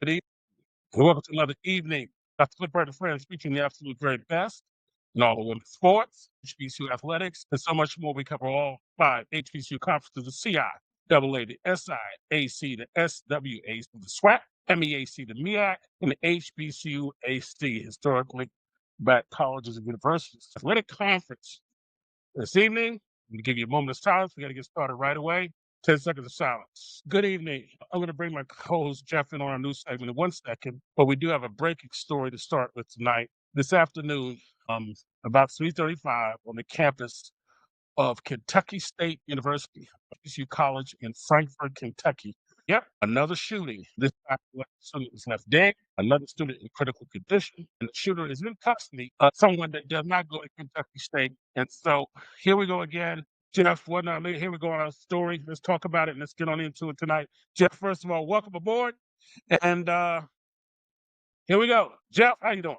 Good evening. Welcome to another evening. Dr. Flipper and friends featuring the absolute very best in all of women's sports, HBCU athletics, and so much more. We cover all 5 HBCU conferences: the CIAA, the SIAC, the SWAC, the SWAC, MEAC, the MEAC, and the HBCUAC, historically black colleges and universities athletic conference. This evening, I'm going to give you a moment of silence. We got to get started right away. 10 seconds of silence. Good evening. I'm going to bring my co-host Jeff in on our news segment in 1 second, but we do have a breaking story to start with tonight. This afternoon, about 3:35 on the campus of Kentucky State University, HBCU College in Frankfort, Kentucky. Yep, another shooting. This time, one student was left dead, another student in critical condition, and the shooter is in custody of someone that does not go to Kentucky State. And so here we go again. Jeff, here we go on our story. Let's talk about it and let's get on into it tonight. Jeff, first of all, welcome aboard. And here we go. Jeff, how you doing?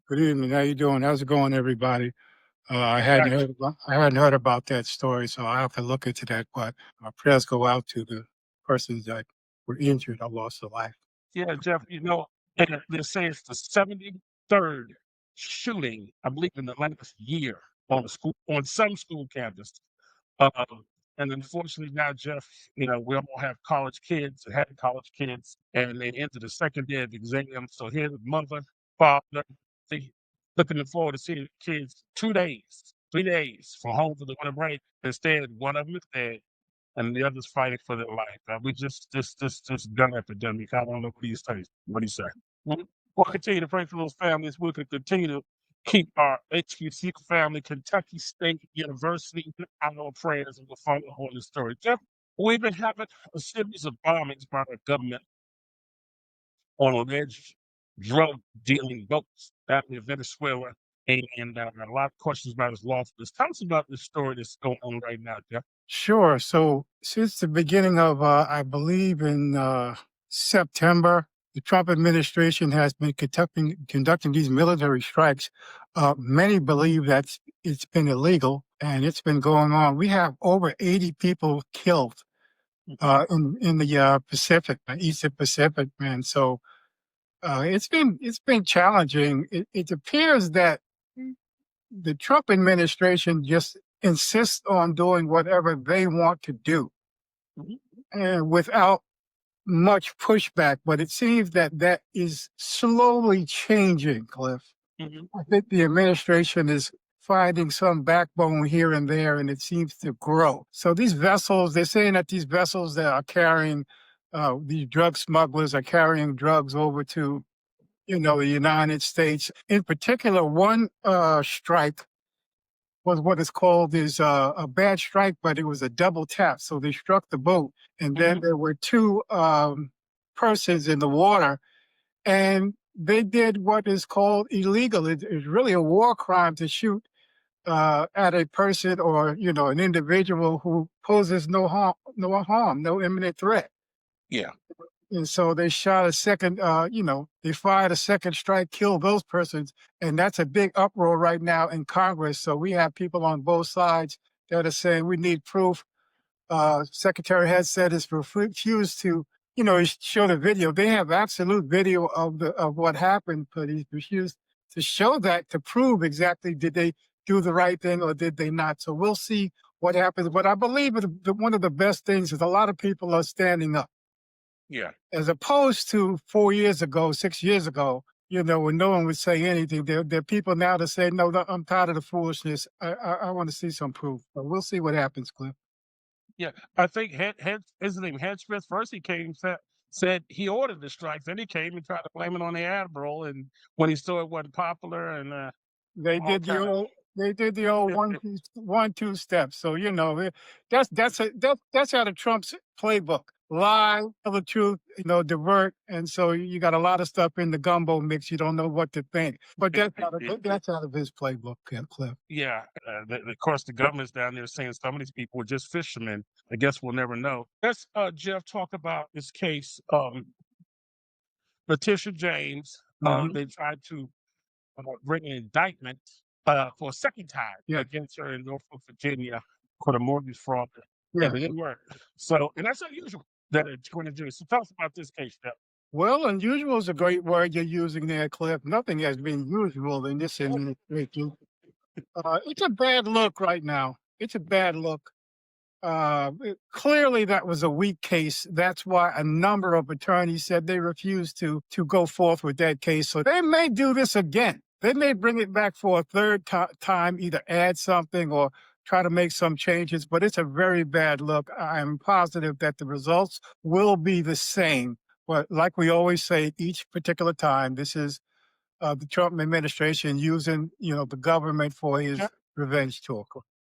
Good evening. How you doing? How's it going, everybody? I Right. hadn't heard about that story, so I have to look into that. But our prayers go out to the persons that were injured or lost their life. Yeah, Jeff, and they're saying it's the 73rd shooting, I believe, in the last year on some school campus. Um, and unfortunately now, Jeff, we all have college kids or had college kids, and they enter the second day of exams. So here's the mother, father, they looking forward to seeing the kids 2 days, 3 days from home for the winter break. Instead, one of them is dead and the other's fighting for their life. We just this gun epidemic. I don't know what do you say. What do you say? We'll continue to pray for those families. We can continue to keep our HBCU family, Kentucky State University, in our prayers, and we'll follow on this story. Jeff, we've been having a series of bombings by the government on alleged drug dealing boats out in Venezuela, and a lot of questions about his lawfulness. Tell us about this story that's going on right now, Jeff. Sure. So since the beginning of, I believe in September, the Trump administration has been conducting these military strikes. Many believe that it's been illegal and it's been going on. We have over 80 people killed in the Pacific, Eastern Pacific, man. So it's been challenging. It appears that the Trump administration just insists on doing whatever they want to do, Mhm. and without much pushback. But it seems that that is slowly changing, Cliff. Mhm. I think the administration is finding some backbone here and there, and it seems to grow. So these vessels, they're saying that these vessels that are carrying these drug smugglers are carrying drugs over to the United States. In particular, one strike was what is called a bad strike, but it was a double tap. So they struck the boat, and then there were two persons in the water, and they did what is called illegal. It's really a war crime to shoot at a person or an individual who poses no harm, no imminent threat. Yeah. And so they shot a second, they fired a second strike, killed those persons. And that's a big uproar right now in Congress. So we have people on both sides that are saying we need proof. Secretary Hegseth has refused to, show the video. They have absolute video of what happened, but he's refused to show that to prove exactly did they do the right thing or did they not. So we'll see what happens. But I believe one of the best things is a lot of people are standing up. Yeah. As opposed to 4 years ago, 6 years ago, when no one would say anything. There are people now that say, no, I'm tired of the foolishness. I want to see some proof. But we'll see what happens, Cliff. Yeah. I think his name Smith first he came said he ordered the strike. Then he came and tried to blame it on the admiral, and when he saw it wasn't popular, and They all did the kind of old they did the old one two steps. So that's out of Trump's playbook. Lie, tell the truth, divert, and so you got a lot of stuff in the gumbo mix. You don't know what to think. But that's out of his playbook, Cliff. yeah. Of course, the government's down there saying some of these people were just fishermen. I guess we'll never know. Let's Jeff talk about this case. Letitia James. Mhm. They tried to bring an indictment for a second time Yeah, against her in Norfolk, Virginia, for the mortgage fraud, yeah. and it didn't work. So, and that's unusual that it's going to do. So, tell us about this case, Jeff. Well, unusual is a great word you're using there, Cliff. Nothing has been usual in this administration. It's a bad look right now. It's a bad look. Clearly, that was a weak case. That's why a number of attorneys said they refused to go forth with that case. So they may do this again. They may bring it back for a third time, either add something or try to make some changes. But it's a very bad look. I'm positive that the results will be the same. But like we always say, each particular time, this is the Trump administration using, the government for his revenge tour.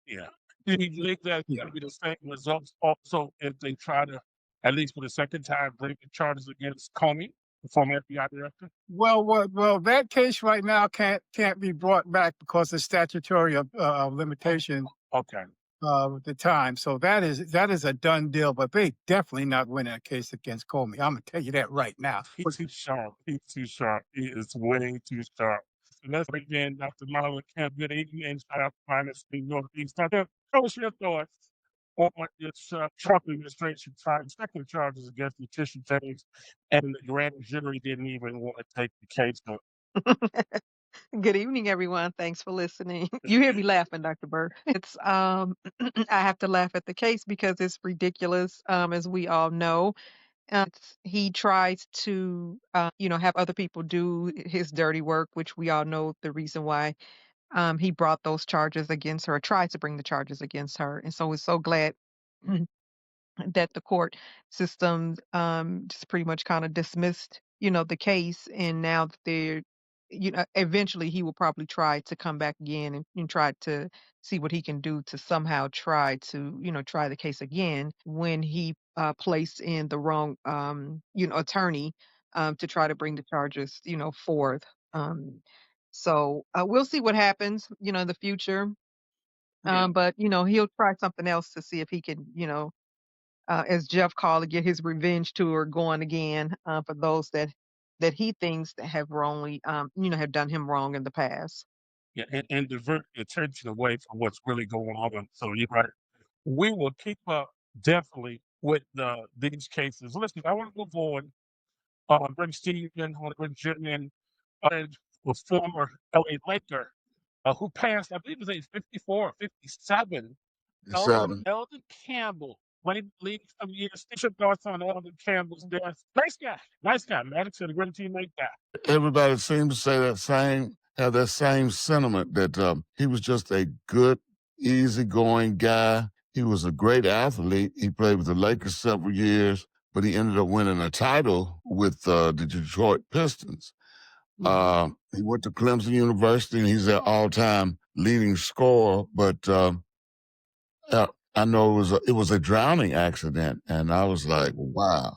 Yeah. Do you think that Yeah. could be the same results also if they try to, at least for the second time, bring the charges against Comey, the former FBI director? Well, that case right now can't be brought back because of statutory limitation Okay. with the time. So that is a done deal. But they definitely not win that case against Comey. I'm gonna tell you that right now. He's too sharp. He's too sharp. He is way too sharp. So let's begin, Dr. Marlon Camp. Good evening. Shout out to Finest in Northeast. Dr. What was your thoughts on this Trump administration trying second charges against Letitia James, and the grand jury didn't even want to take the case? Good evening, everyone. Thanks for listening. You hear me laughing, Dr. Burr. It's I have to laugh at the case because it's ridiculous, as we all know. He tries to, have other people do his dirty work, which we all know the reason why he brought those charges against her, or tried to bring the charges against her. And so we're so glad that the court system just pretty much kind of dismissed, the case. And now that they're, eventually he will probably try to come back again and try to see what he can do to somehow try to, try the case again when he placed in the wrong, attorney to try to bring the charges, forth. So we'll see what happens, in the future. Yeah. But he'll try something else to see if he can, as Jeff called it, get his revenge tour going again for those that he thinks that have wrongly, have done him wrong in the past. Yeah, and divert the attention away from what's really going on. So you're right. We will keep up definitely with these cases. Listen, I want to move on. Bring Steve in, I want to bring Jim in, a former LA Laker who passed, I believe it was age 54 or 57. Elton Campbell played the league some years. What's your thoughts on Elton Campbell's death? Nice guy. Maddox had a great teammate guy. Everybody seems to say have that same sentiment that he was just a good, easygoing guy. He was a great athlete. He played with the Lakers several years, but he ended up winning a title with the Detroit Pistons. He went to Clemson University, and he's their all-time leading scorer. But I know it was a drowning accident, and I was like, wow.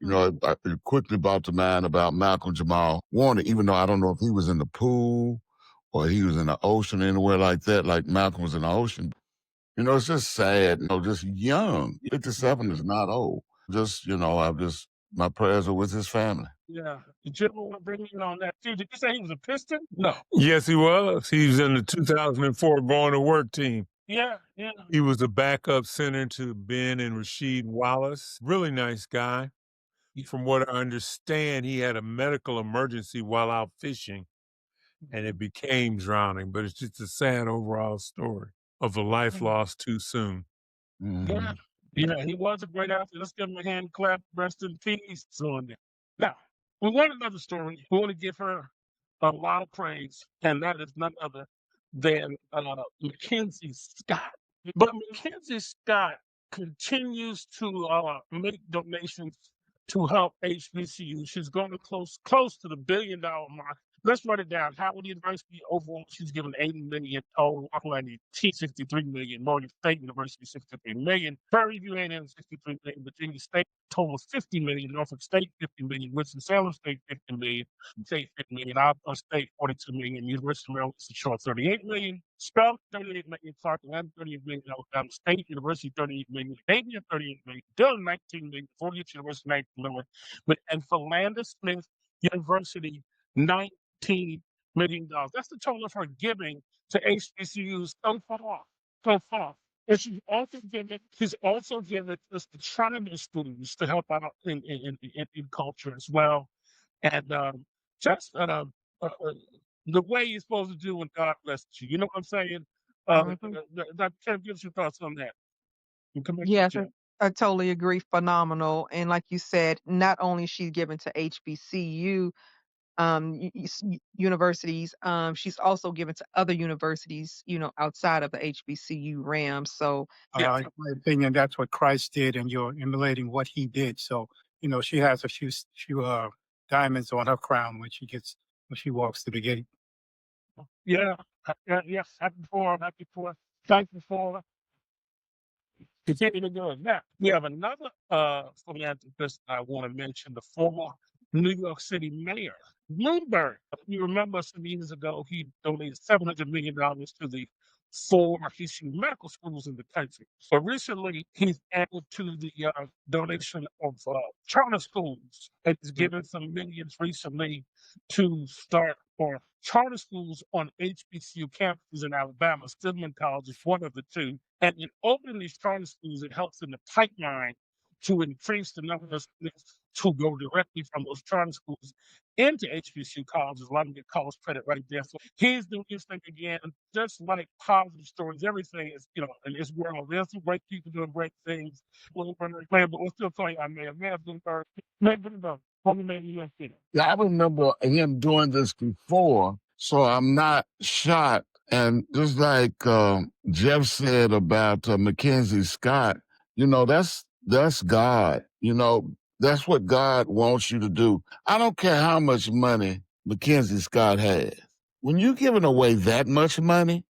It quickly brought to mind about Malcolm Jamal Warner, even though I don't know if he was in the pool or he was in the ocean anywhere like that, like Malcolm was in the ocean. It's just sad, just young. 57 is not old. My prayers are with his family. Yeah. Did you want to bring in on that too? Did you say he was a Piston? No. Yes, he was. He was in the 2004 Going to Work team. Yeah. He was a backup center to Ben and Rasheed Wallace. Really nice guy. From what I understand, he had a medical emergency while out fishing, and it became drowning. But it's just a sad overall story of a life lost too soon. Yeah. Yeah, he was a great athlete. Let's give him a hand clap. Rest in peace on there. Now, we want another story. We want to give her a lot of praise, and that is none other than Mackenzie Scott. But Mackenzie Scott continues to make donations to help HBCU. She's going to close to the $1 billion mark. Let's run it down. Howard University overall, she's given $80 million. Oklahoma T $63 million. Morgan State University $63 million. Prairie View A&M $63 million. Virginia State total $50 million. Norfolk State $50 million. Winston-Salem State $50 million. State $50 million. Alabama State $42 million. University of Maryland Short $38 million. Spell $38 million. Clark Atlanta $38 million. Alabama State University $38 million. Xavier $38 million. Dillon $19 million. Fordham University $19 million. And Philander Smith University $19 million. That's the total of her giving to HBCUs so far. And she's also given us the China students to help out in culture as well. And just the way you're supposed to do when God blesses you. You know what I'm saying? Mhm. Kind of gives your thoughts on that. You can make the Yes, jump. I totally agree. Phenomenal. And like you said, not only is she given to HBCU universities, she's also given to other universities, outside of the HBCU realm. So, Yeah. In my opinion, that's what Christ did, and you're emulating what he did. So, she has a few diamonds on her crown when she walks through the gate. Yeah. Yes. Happy for her. Happy for her. Thankful for her. Continue to do it. Now, we have another philanthropist I want to mention, the former New York City mayor, Bloomberg. You remember some years ago, he donated $700 million to the four HBCU medical schools in the country. But recently, he's added to the donation of charter schools and he's given some millions recently to start for charter schools on HBCU campuses in Alabama. Stillman College is one of the two. And in opening these charter schools, it helps in the pipeline to increase the number of students to go directly from those charter schools into HBCU colleges. A lot of them get college credit right there. So he's doing this thing again, just like positive stories. Everything is, in this world. There's some great people doing great things. Bloomberg, but we'll still call you Mayor Bloomberg. Mayor Bloomberg, former mayor of New York. Yeah, I remember him doing this before, so I'm not shocked. And just like Jeff said about Mackenzie Scott, that's God. That's what God wants you to do. I don't care how much money Mackenzie Scott has. When you're giving away that much money,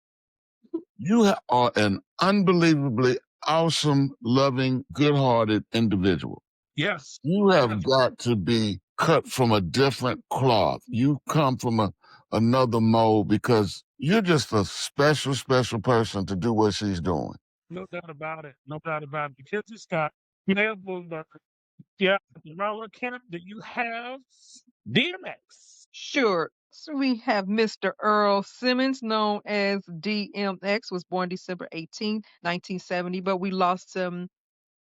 you are an unbelievably awesome, loving, good-hearted individual. Yes. You have got to be cut from a different cloth. You come from another mold because you're just a special, special person to do what she's doing. No doubt about it. No doubt about it. Mackenzie Scott, Mayor Bloomberg. Yeah. Maryland Kenneth, do you have DMX? sure. So we have Mr. Earl Simmons, known as DMX, was born December 18th, 1970, but we lost him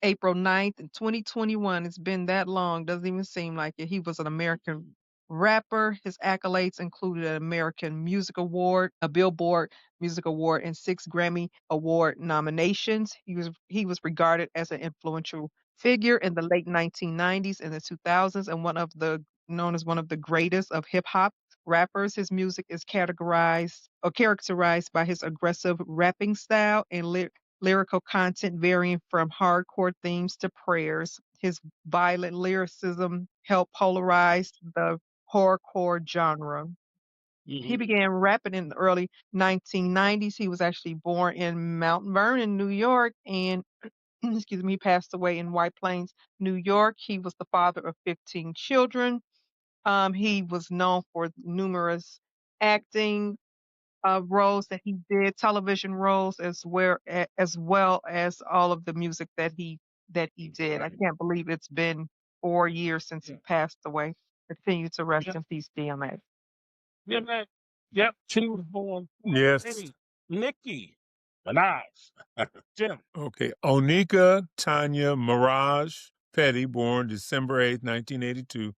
April 9th in 2021. It's been that long. Doesn't even seem like it. He was an American rapper. His accolades included an American Music Award, a Billboard Music Award, and 6 Grammy Award nominations. He was regarded as an influential figure in the late 1990s and the 2000s, and known as one of the greatest of hip hop rappers. His music is characterized by his aggressive rapping style and lyrical content varying from hardcore themes to prayers. His violent lyricism helped polarize the horrorcore genre. He began rapping in the early 1990s. He was actually born in Mount Vernon, New York, and excuse me, he passed away in White Plains, New York. He was the father of 15 children. He was known for numerous acting roles that he did, television roles as well as all of the music that he did. I can't believe it's been 4 years since he passed away. Continue to rest Yeah. in peace, DMX. Yeah, man. Yep. She was born. Yes. Nicki. Minaj. Jim. Okay. Onika Tanya Mirage Petty, born December 8th, 1982,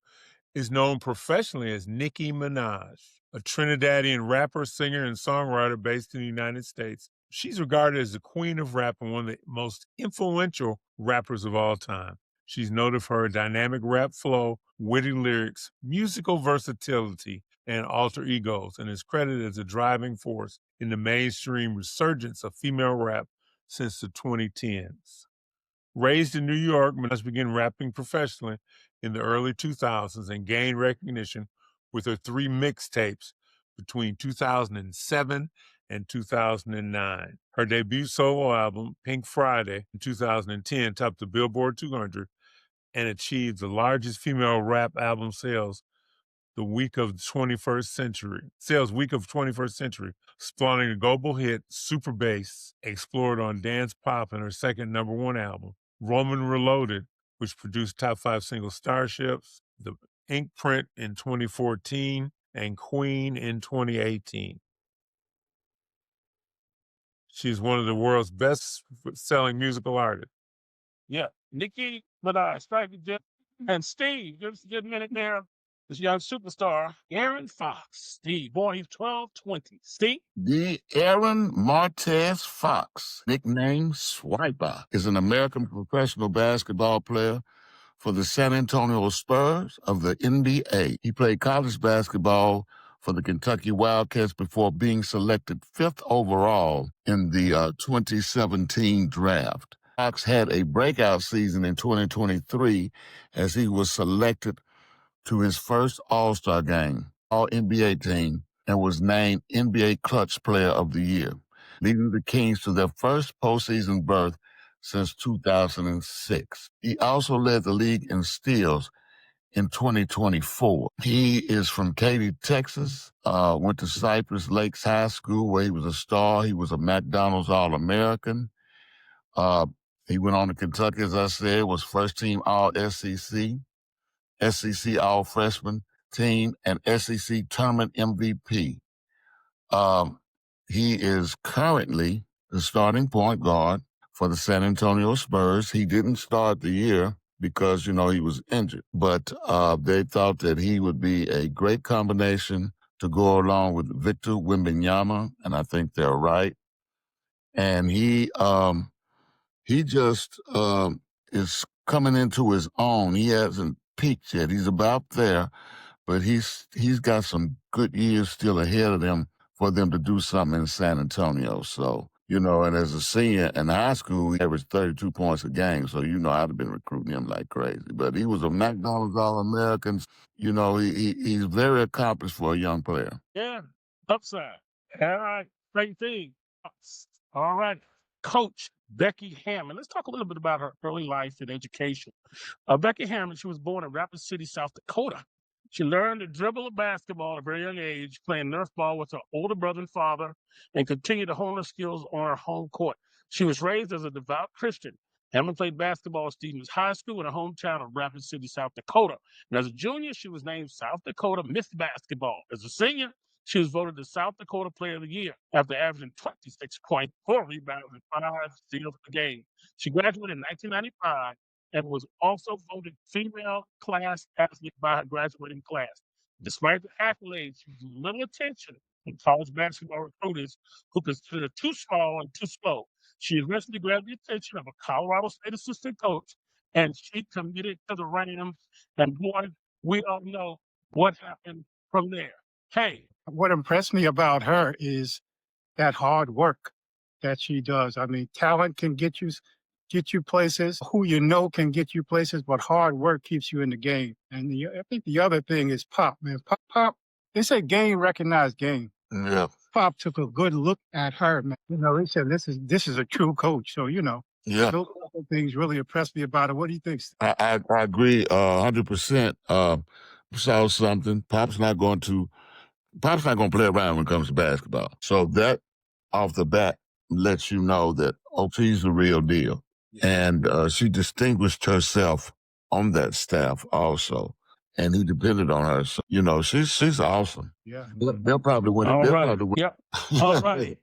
is known professionally as Nicki Minaj, a Trinidadian rapper, singer, and songwriter based in the United States. She's regarded as the queen of rap and one of the most influential rappers of all time. She's noted for her dynamic rap flow, witty lyrics, musical versatility, and alter egos, and is credited as a driving force in the mainstream resurgence of female rap since the 2010s. Raised in New York, Minaj began rapping professionally in the early 2000s and gained recognition with her 3 mixtapes between 2007 and 2009. Her debut solo album, Pink Friday, in 2010, topped the Billboard 200 and achieved the largest female rap album sales week of 21st century, spawning a global hit, Super Bass, explored on Dance Pop in her second number one album, Roman Reloaded, which produced top 5 single Starships, The Ink Print in 2014, and Queen in 2018. She's one of the world's best-selling musical artists. Yeah, Nicki, Minaj, Stripey Dip, and Steve. Give us a good minute there. This young superstar, Aaron Fox. Steve, born he's 1220. Steve? The Aaron Martez Fox, nicknamed Swiper, is an American professional basketball player for the San Antonio Spurs of the NBA. He played college basketball for the Kentucky Wildcats before being selected 5th overall in the 2017 draft. Fox had a breakout season in 2023 as he was selected to his first All-Star game, All-NBA team, and was named NBA Clutch Player of the Year, leading the Kings to their first postseason berth since 2006. He also led the league in steals in 2024. He is from Katy, Texas, went to Cypress Lakes High School where he was a star. He was a McDonald's All-American. He went on to Kentucky, as I said, was first team All-SEC, SEC All-Freshman team, and SEC Tournament MVP. He is currently the starting point guard for the San Antonio Spurs. He didn't start the year because, he was injured, but they thought that he would be a great combination to go along with Victor Wembanyama, and I think they're right. And he just is coming into his own. He hasn't peaked yet. He's about there, but he's got some good years still ahead of him for them to do something in San Antonio. So, and as a senior in high school, he averaged 32 points a game. So, I'd have been recruiting him like crazy. But he was a McDonald's All-American. He's very accomplished for a young player. Yeah, upside. All right, great thing. All right, Coach Becky Hammond. Let's talk a little bit about her early life and education. Becky Hammond, she was born in Rapid City, South Dakota. She learned to dribble a basketball at a very young age, playing Nerf ball with her older brother and father, and continued to hone her skills on her home court. She was raised as a devout Christian. Hammond played basketball at Stevens High School in her hometown of Rapid City, South Dakota. And as a junior, she was named South Dakota Miss Basketball. As a senior, she was voted the South Dakota Player of the Year after averaging 26.4 rebounds and 5 steals per game. She graduated in 1995 and was also voted female class athlete by her graduating class. Despite the accolades, she was little attention from college basketball recruiters who considered her too small and too slow. She eventually grabbed the attention of a Colorado State assistant coach, and she committed to the Rams. And boy, we all know what happened from there. Hey, What impressed me about her is that hard work that she does. I mean, talent can get you places. Who can get you places, but hard work keeps you in the game. And I think the other thing is Pop, man. Pop, they say game recognized game. Yeah. Pop took a good look at her, man. He said, this is a true coach. So, Yeah. those couple things really impressed me about her. What do you think, Steve? I agree 100%. Saw something. Pop's not going to play around when it comes to basketball. So that off the bat lets you know that she's the real deal. And she distinguished herself on that staff also. And he depended on her. So, she's awesome. Yeah. They'll probably win it. all They'll right. probably win. Yep. All right.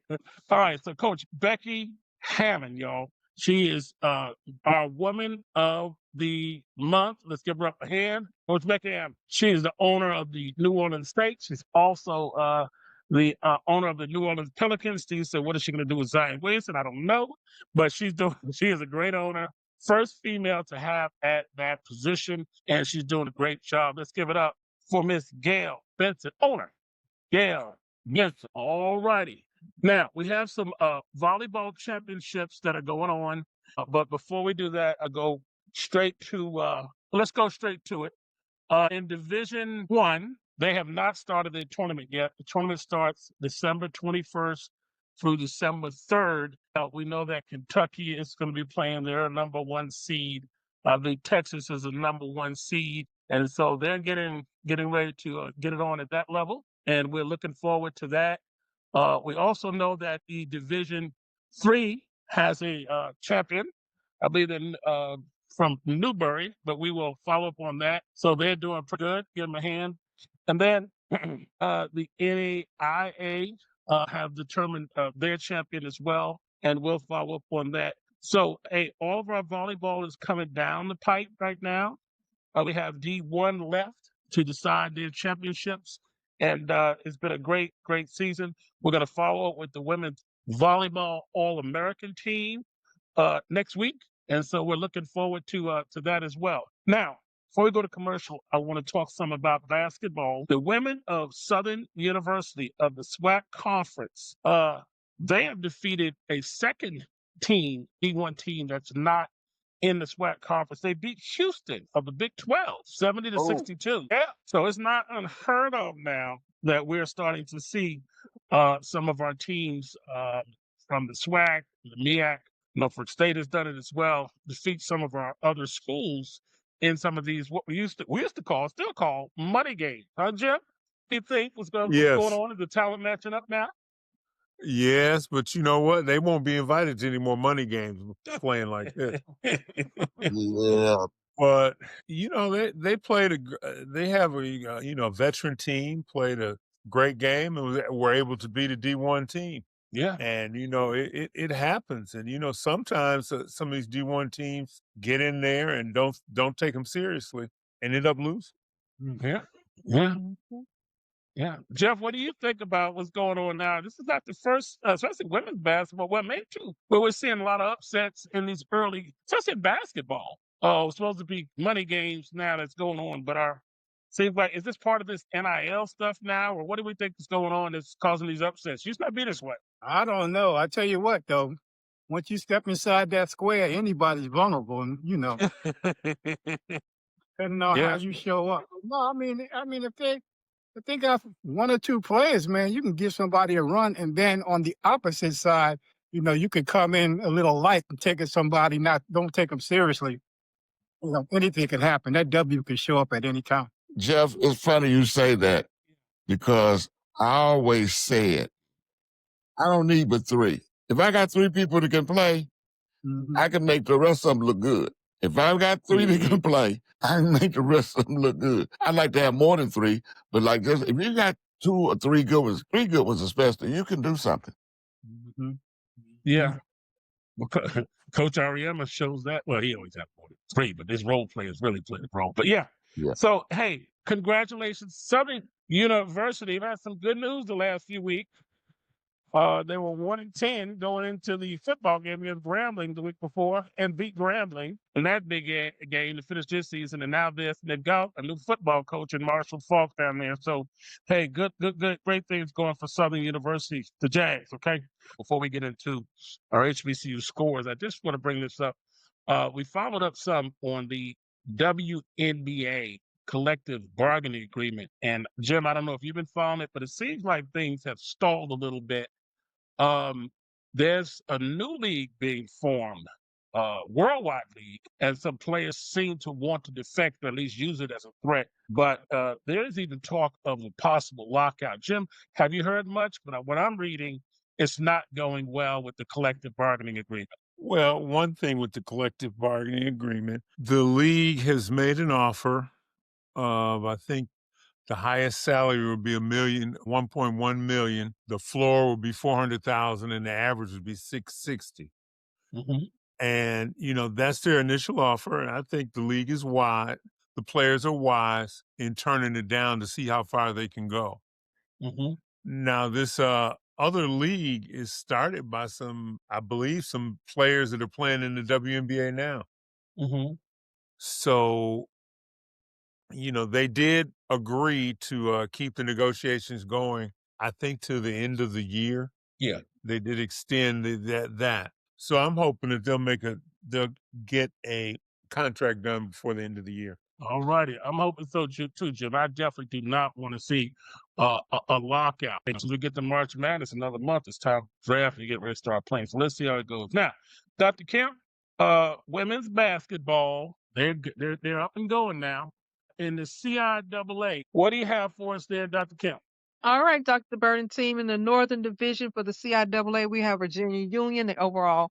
All right. So, Coach Becky Hammond, y'all. She is our Woman of the Month. Let's give her up a hand. Coach Becky Hammond. She is the owner of the New Orleans State. She's also the owner of the New Orleans Pelicans. Steve said, what is she going to do with Zion Williamson? I don't know. But she is a great owner. First female to have at that position. And she's doing a great job. Let's give it up for Miss Gail Benson, owner. Gail Benson. All righty. Now, we have some volleyball championships that are going on. But before we do that, let's go straight to it. In Division 1, they have not started their tournament yet. The tournament starts December 21st through December 3rd. We know that Kentucky is going to be playing their number 1 seed. I think Texas is the number 1 seed. And so they're getting ready to get it on at that level. And we're looking forward to that. We also know that the Division 3 has a champion, I believe, from Newbury, but we will follow up on that. So they're doing pretty good. Give them a hand. And then the NAIA have determined their champion as well. and we'll follow up on that. So, hey, all of our volleyball is coming down the pipe right now. We have D1 left to decide their championships, and it's been a great, great season. We're going to follow up with the women's volleyball All-American team next week, and so we're looking forward to that as well. Now, before we go to commercial, I want to talk some about basketball. The women of Southern University of the SWAC Conference, they have defeated a second team, D1 team that's not in the SWAC conference. They beat Houston of the Big 12, 70-62. Yeah. So it's not unheard of now that we're starting to see some of our teams from the SWAC, the MEAC, Norfolk State has done it as well, defeat some of our other schools in some of these, what we used to still call money games. Huh, Jim? Do you think what's going on? Is the talent matching up now? Yes, but you know what? They won't be invited to any more money games playing like this. Yeah. But you know, they have a veteran team, played a great game, and were able to beat a D1 team. Yeah. And you know, it happens. And you know, sometimes some of these D1 teams get in there and don't take them seriously and end up losing. Yeah. Yeah. Yeah. Jeff, what do you think about what's going on now? This is not the first, especially women's basketball, well, maybe too, but we're seeing a lot of upsets in these early, especially in basketball. Oh, it's supposed to be money games now that's going on, but seems like, is this part of this NIL stuff now, or what do we think is going on that's causing these upsets? Used to not be this way. I don't know. I tell you what, though, once you step inside that square, anybody's vulnerable, and depending on how you show up. No, I mean, if they got one or two players, man, you can give somebody a run, and then on the opposite side, you could come in a little light and take it somebody, don't take them seriously. Anything can happen. That W can show up at any time. Jeff, it's funny you say that because I always said, I don't need but three. If I got three people that can play, I can make the rest of them look good. If I've got three that can play, I can make the rest of them look good. I'd like to have more than three, but like this, if you got two or three good ones especially, you can do something. Yeah. Well, Coach Ariema shows that. Well, he always has more than three, but his role players really play the role. But yeah. So, hey, congratulations. Southern University had some good news the last few weeks. They were 1-10 going into the football game against Grambling the week before and beat Grambling in that big game to finish this season. And now they've got a new football coach in Marshall Falk down there. So, hey, good, great things going for Southern University, the Jags, okay? Before we get into our HBCU scores, I just want to bring this up. We followed up some on the WNBA collective bargaining agreement. And Jim, I don't know if you've been following it, but it seems like things have stalled a little bit. There's a new league being formed, worldwide league, and some players seem to want to defect or at least use it as a threat. But there is even talk of a possible lockout. Jim, have you heard much? But what I'm reading, it's not going well with the collective bargaining agreement. Well, one thing with the collective bargaining agreement, the league has made an offer of, I think, the highest salary would be $1.1 million. The floor would be $400,000, and the average would be $660,000. And that's their initial offer. And I think the league is wise. The players are wise in turning it down to see how far they can go. Now, this other league is started by some players that are playing in the WNBA now. So, they did agree to keep the negotiations going, I think, to the end of the year. Yeah. They did extend that. So I'm hoping that they'll get a contract done before the end of the year. All righty. I'm hoping so too, Jim. I definitely do not want to see a lockout. As we get to March Madness, another month, it's time for draft and get ready to start playing. So let's see how it goes. Now, Dr. Kemp, women's basketball, they're up and going now. In the CIAA, what do you have for us there, Dr. Kemp? All right, Dr. Burden team, in the Northern Division for the CIAA, we have Virginia Union, the overall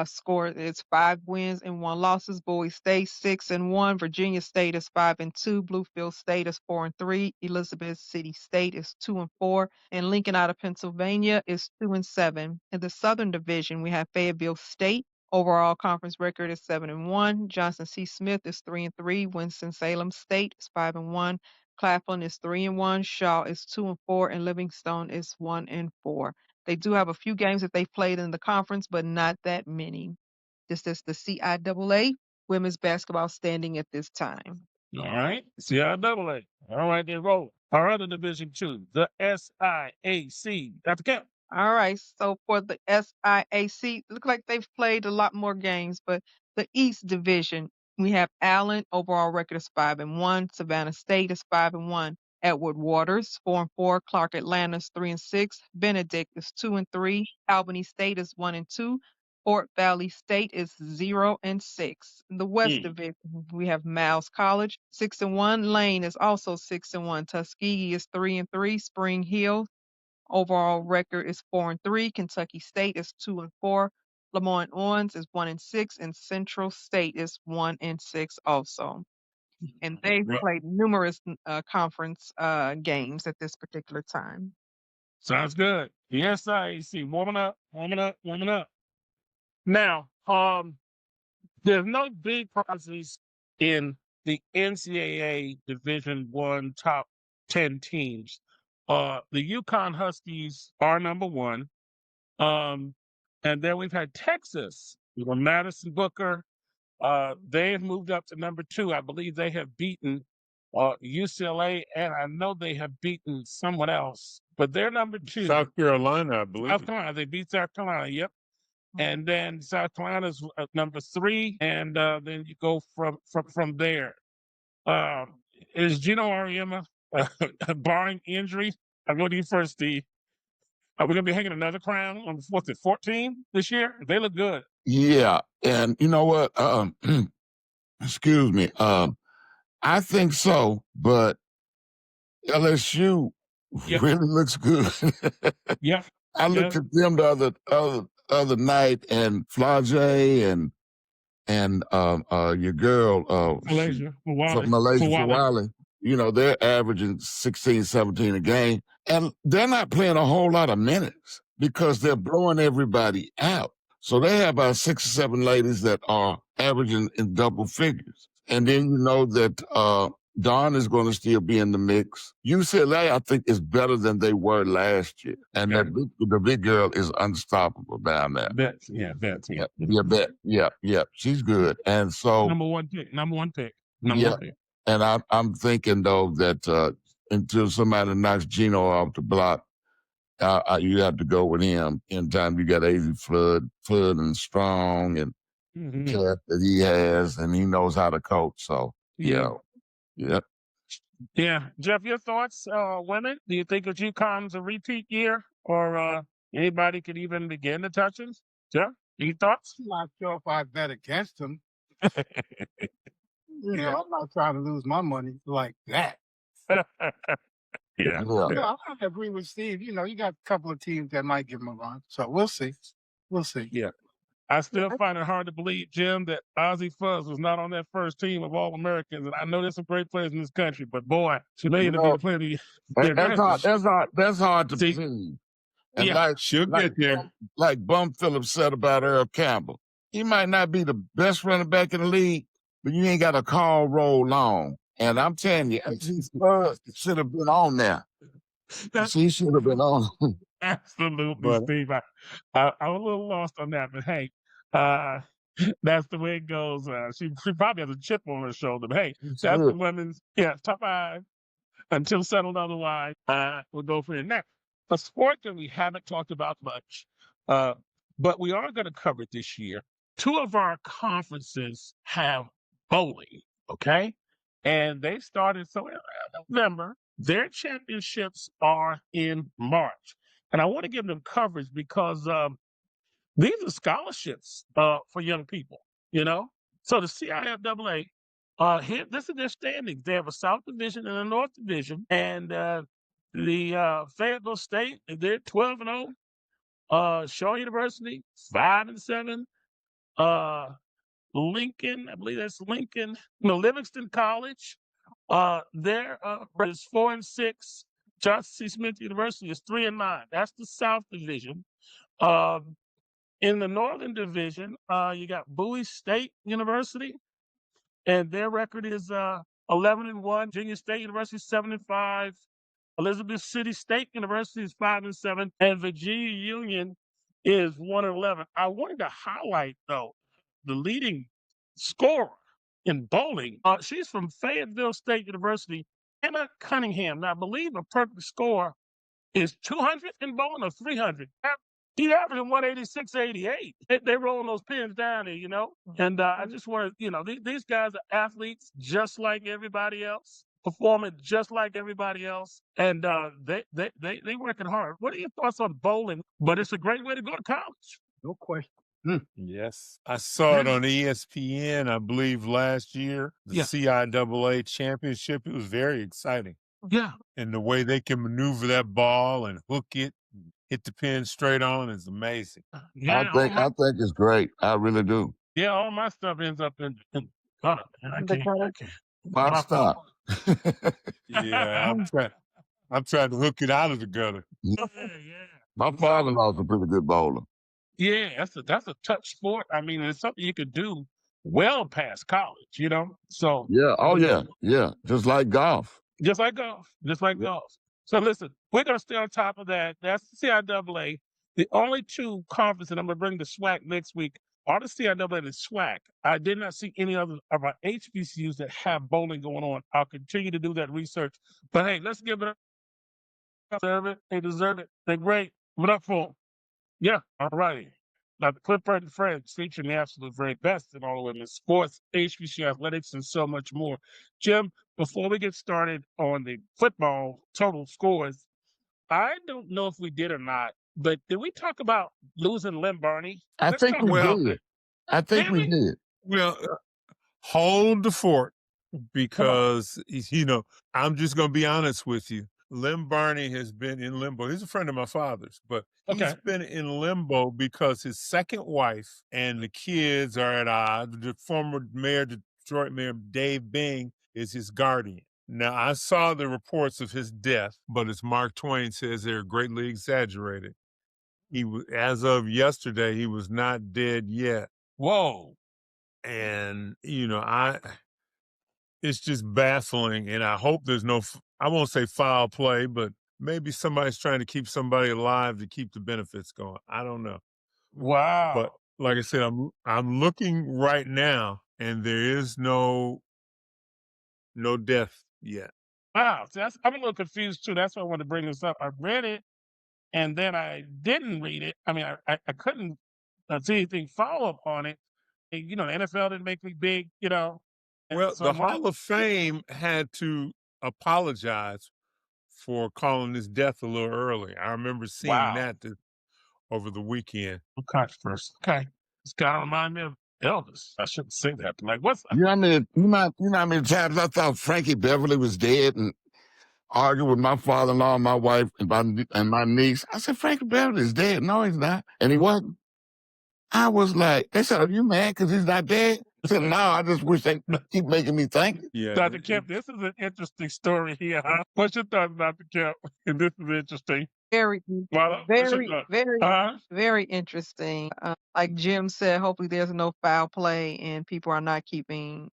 score is 5 wins and 1 losses. Bowie State 6-1. Virginia State is 5-2. Bluefield State is 4-3. Elizabeth City State is 2-4. And Lincoln out of Pennsylvania is 2-7. In the Southern Division, we have Fayetteville State. Overall conference record is 7-1. Johnson C. Smith is 3-3. Winston-Salem State is 5-1. Claflin is 3-1. Shaw is 2-4. And Livingstone is 1-4. They do have a few games that they've played in the conference, but not that many. This is the CIAA women's basketball standing at this time. All right. CIAA. All right, then roll. Our other division two, the SIAC. Dr. Camp. All right. So for the SIAC, look like they've played a lot more games, but the East Division, we have Allen, overall record is 5-1. Savannah State is 5-1. Edward Waters, 4-4. Clark Atlanta is 3-6. Benedict is 2-3. Albany State is 1-2. Fort Valley State is 0-6. In the West Division, we have Miles College, 6-1. Lane is also 6-1. Tuskegee is 3-3. Spring Hill, overall record is 4-3. Kentucky State is 2-4. Lemoyne Owens is 1-6, and Central State is 1-6 also. And they've played numerous conference games at this particular time. Sounds good. The SIAC, warming up, warming up, warming up. Now, there's no big prizes in the NCAA Division I top 10 teams. The UConn Huskies are number one. And then we've had Texas, Madison Booker. They have moved up to number 2. I believe they have beaten UCLA, and I know they have beaten someone else, but they're number 2. South Carolina, I believe. South Carolina, they beat South Carolina, yep. And then South Carolina's number 3, and then you go from there. Is Gino Auriemma, barring injury, I'll go to you first, Steve. Are we going to be hanging another crown on, what's it, 14 this year? They look good. Yeah, and you know what? Excuse me. I think so, but LSU really looks good. Yeah. I looked at them the other night, and Flage and your girl Malaysia, Fawali, you know, they're averaging 16, 17 a game, and they're not playing a whole lot of minutes because they're blowing everybody out. So they have about 6 or 7 ladies that are averaging in double figures. And then you know that Dawn is going to still be in the mix. UCLA, I think, is better than they were last year. And the big girl is unstoppable down there. Bet. Yeah. She's good. And so number one pick. One pick. And I'm thinking, though, that until somebody knocks Gino off the block, you have to go with him. In time, you got AZ Flood and Strong and that he has, and he knows how to coach. So, yeah. Jeff, your thoughts, women? Do you think that UConn's a repeat year, or anybody could even begin to touch them? Jeff, any thoughts? I'm not sure if I bet against them. I'm not trying to lose my money like that. I agree with Steve. You got a couple of teams that might give them a run. So we'll see. Yeah. I still find it hard to believe, Jim, that Ozzie Fuzz was not on that first team of All-Americans. And I know there's some great players in this country, but boy, she may have been playing. That's hard to believe. And she'll get there. Like Bum Phillips said about Earl Campbell, he might not be the best running back in the league, but you ain't got a call roll long. And I'm telling you, Spurs should have been on there. She should have been on. Absolutely, Steve. I'm a little lost on that, but hey, that's the way it goes. She probably has a chip on her shoulder, but hey, that's the women's top 5 until settled otherwise. We'll go for it. Now, a sport that we haven't talked about much, but we are going to cover it this year. 2 of our conferences have bowling, okay? And they started in November. Their championships are in March. And I want to give them coverage because these are scholarships for young people, So the CIAA, this is their standings. They have a South Division and a North Division. And the Fayetteville State, they're 12-0. Shaw University, 5-7. Lincoln, I believe that's Lincoln. No, Livingston College. Their record is 4-6. Johnson C. Smith University is 3-9. That's the South Division. In the Northern Division, you got Bowie State University, and their record is 11-1. Virginia State University 7-5. Elizabeth City State University is 5-7, and Virginia Union is 1-11. I wanted to highlight though the leading scorer in bowling. She's from Fayetteville State University, Anna Cunningham. Now, I believe a perfect score is 200 in bowling or 300. He's averaging 186.88. They rolling those pins down there, you know? And I just want to, these guys are athletes just like everybody else, performing just like everybody else. And they working hard. What are your thoughts on bowling? But it's a great way to go to college. No question. Yes. I saw it on ESPN, I believe, last year, the CIAA championship. It was very exciting. Yeah. And the way they can maneuver that ball and hook it, hit the pin straight on is amazing. Yeah, I think it's great. I really do. Yeah, all my stuff ends up in God, man, I can't. Why stop? Yeah, I'm trying to hook it out of the gutter. Yeah. My father-in-law's a pretty good bowler. Yeah, that's a touch sport. I mean, it's something you could do well past college, you know? So Yeah. Oh, yeah. Just like golf. just like golf. So listen, we're gonna stay on top of that. That's the CIAA. The only two conferences, and I'm gonna bring the SWAC next week, are the CIAA and the SWAC. I did not see any other of our HBCUs that have bowling going on. I'll continue to do that research. But hey, let's give it up. They deserve it. They're great. Give it up for them. Yeah, all righty. Now, the Clifford and Friends featuring the absolute very best in all of women's sports, HBCU athletics, and so much more. Jim, before we get started on the football total scores, I don't know if we did or not, but did we talk about losing Lynn Barney? I think we did. I think we did. Well, hold the fort because, I'm just going to be honest with you. Lynn Barney has been in limbo. He's a friend of my father's, but he's been in limbo because his second wife and the kids are at odds. The former Detroit Mayor Dave Bing is his guardian. Now, I saw the reports of his death, but as Mark Twain says, they're greatly exaggerated. As of yesterday, he was not dead yet. Whoa. And, it's just baffling, and I hope there's I won't say foul play, but maybe somebody's trying to keep somebody alive to keep the benefits going. I don't know. Wow. But like I said, I'm looking right now, and there is no death yet. Wow. See, I'm a little confused too. That's why I wanted to bring this up. I read it, and then I didn't read it. I mean, I couldn't see anything follow up on it. And, the NFL didn't make me big, Well, so the I'm like- Hall of Fame had to apologize for calling his death a little early. I remember seeing that over the weekend. Controversy. Okay. It's kind of remind me of Elvis. I shouldn't say that. But like, what's You know how many times I thought Frankie Beverly was dead and argued with my father-in-law and my wife and my niece. I said, Frankie Beverly's dead. No, he's not. And he wasn't. I was like, they said, are you mad because he's not dead? I said, no, I just wish they keep making me think. Yeah. Dr. Kemp, this is an interesting story here. Huh? What's your thoughts, Dr. Kemp? This is interesting. Very, Well, very interesting. Like Jim said, hopefully there's no foul play and people are not keeping,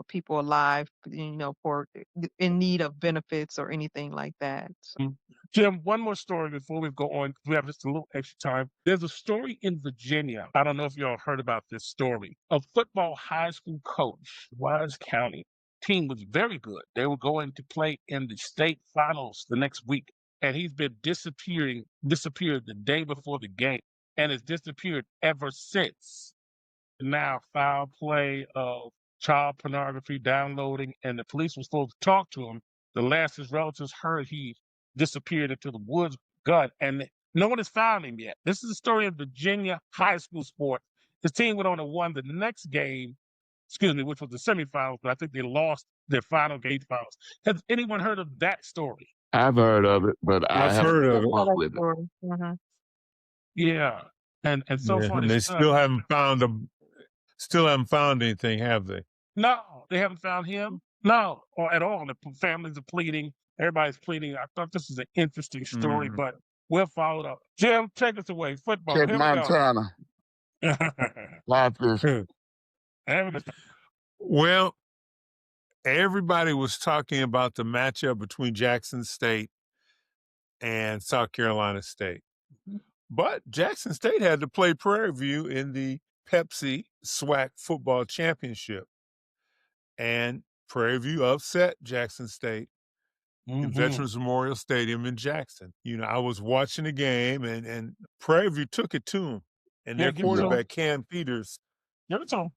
people alive, for in need of benefits or anything like that. So. Jim, one more story before we go on. We have just a little extra time. There's a story in Virginia. I don't know if y'all heard about this story. A football high school coach, Wise County team was very good. They were going to play in the state finals the next week. And he's been disappeared the day before the game and has disappeared ever since. Now, foul play of child pornography downloading, and the police were supposed to talk to him. The last his relatives heard, he disappeared into the woods, gun, and no one has found him yet. This is the story of Virginia high school sport. His team went on to win the next game, which was the semifinals, but I think they lost their final game finals. Has anyone heard of that story? I've heard of it, but I haven't heard of come up with it. Uh-huh. Yeah. And so far, they still haven't found Still haven't found anything, have they? No, they haven't found him. No, or at all. The families are pleading. Everybody's pleading. I thought this was an interesting story, but we'll follow it up. Jim, take us away. Football. Check Here Montana. we go. Like this. Well, everybody was talking about the matchup between Jackson State and South Carolina State. But Jackson State had to play Prairie View in the Pepsi SWAC football championship. And Prairie View upset Jackson State in Veterans Memorial Stadium in Jackson. You know, I was watching the game, and Prairie View took it to them. And their quarterback, Cam Peters, Give it to him.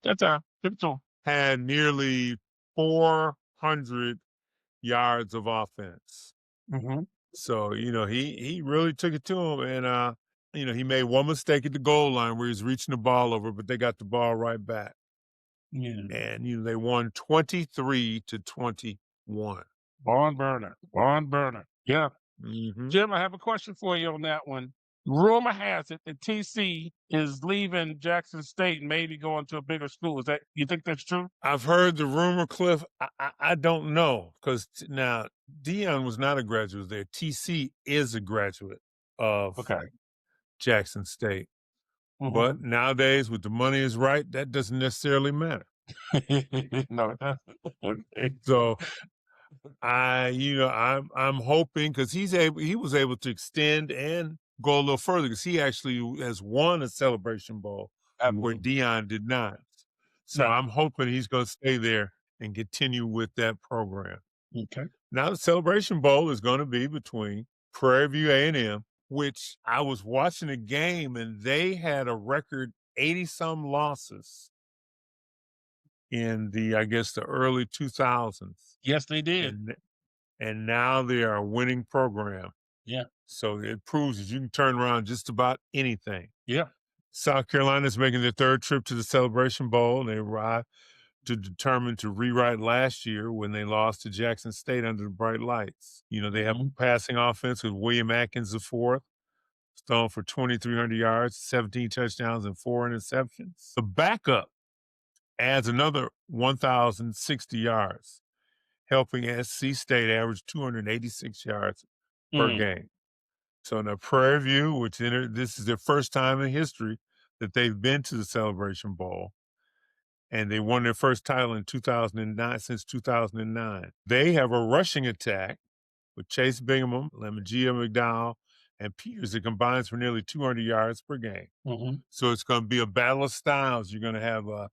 That's Give it to him. had nearly 400 yards of offense. So, you know, he really took it to him. And, you know, he made one mistake at the goal line where he was reaching the ball over, but they got the ball right back. And, you know, they won 23-21. Barn burner. Yeah. Jim, I have a question for you on that one. Rumor has it that TC is leaving Jackson State and maybe going to a bigger school. You think that's true? I've heard the rumor, Cliff. I don't know, because now Dion was not a graduate there. TC is a graduate of Jackson State. But nowadays, with the money is right, that doesn't necessarily matter. No, it doesn't. So I'm hoping, because he was able to extend and go a little further, because he actually has won a Celebration Bowl where Dion did not. So I'm hoping he's going to stay there and continue with that program. Okay. Now the Celebration Bowl is going to be between Prairie View A&M, which I was watching a game and they had a record 80-some losses in the early 2000s. Yes, they did. And now they are a winning program. Yeah. So it proves that you can turn around just about anything. Yeah. South Carolina is making their third trip to the Celebration Bowl. They arrived determined to rewrite last year when they lost to Jackson State under the bright lights. You know, they have a passing offense with William Atkins IV, thrown for 2,300 yards, 17 touchdowns, and 4 interceptions. The backup adds another 1,060 yards, helping SC State average 286 yards per game. So now Prairie View, this is their first time in history that they've been to the Celebration Bowl, and they won their first title in 2009 since 2009. They have a rushing attack with Chase Bingham, Lamagia McDowell, and Peters that combines for nearly 200 yards per game. So it's going to be a battle of styles. You're going to have a